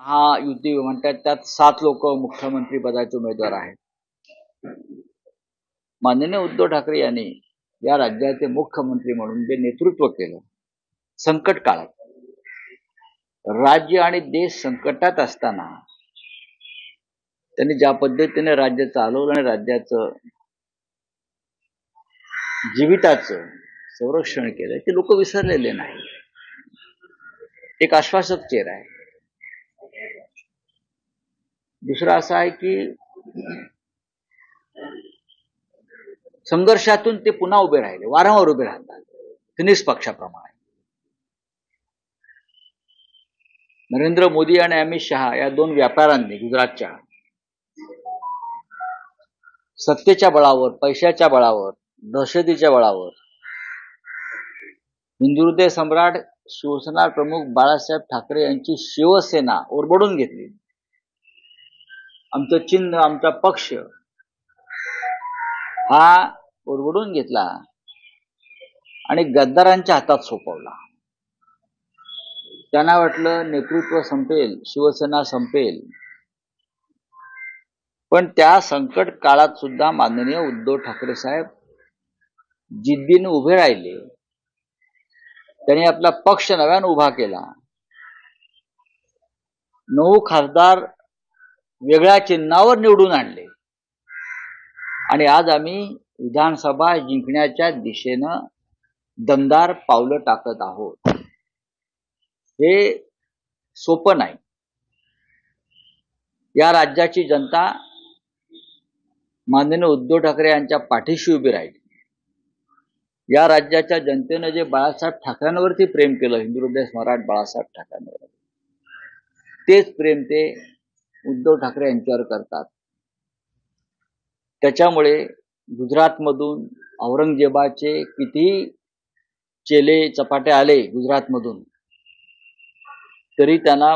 हा युती म्हणतात, त्यात 7 लोक मुख्यमंत्री पदाचे उमेदवार आहेत. माननीय उद्धव ठाकरे यांनी या राज्याचे मुख्यमंत्री म्हणून जे नेतृत्व केलं संकट काळात, राज्य आणि देश संकटात असताना त्यांनी ज्या पद्धतीने राज्य चालवलं आणि राज्याचं जीविताचं संरक्षण केलं ते लोक विसरलेले नाही. एक आश्वासक चेहरा आहे. दुसरा असा आहे की संघर्षातून ते पुन्हा उभे राहिले, वारंवार उभे राहतात, फिनिक्स पक्षाप्रमाणे. नरेंद्र मोदी आणि अमित शहा या 2 व्यापाऱ्यांनी गुजरातच्या सत्तेच्या बळावर, पैशाच्या बळावर, दहशतीच्या बळावर हिंदुहृदय सम्राट शिवसेना प्रमुख बाळासाहेब ठाकरे यांची शिवसेना ओरबडून घेतली. आमचं चिन्ह, आमचा पक्ष हा ओरबडून घेतला आणि गद्दारांच्या हातात सोपवला. त्यांना वाटलं नेतृत्व संपेल, शिवसेना संपेल. पण त्या संकट काळात सुद्धा माननीय उद्धव ठाकरे साहेब जिद्दीने उभे राहिले. त्यांनी आपला पक्ष नव्याने उभा केला. 9 खासदार वेगळ्या चिन्हावर निवडून आणले आणि आज आम्ही विधानसभा जिंकण्याच्या दिशेनं दमदार पावलं टाकत आहोत. हे सोपं नाही. या राज्याची जनता माननीय उद्धव ठाकरे यांच्या पाठीशी उभी राहिली. या राज्याच्या जनतेने जे बाळासाहेब ठाकरेंवरती प्रेम केलं, हिंदुहृदय सम्राट बाळासाहेब ठाकरेंवर, तेच प्रेम ते उद्धव ठाकरे यांच्यावर करतात. त्याच्यामुळे गुजरातमधून औरंगजेबाचे किती चेले चपाटे आले गुजरातमधून, तरी त्यांना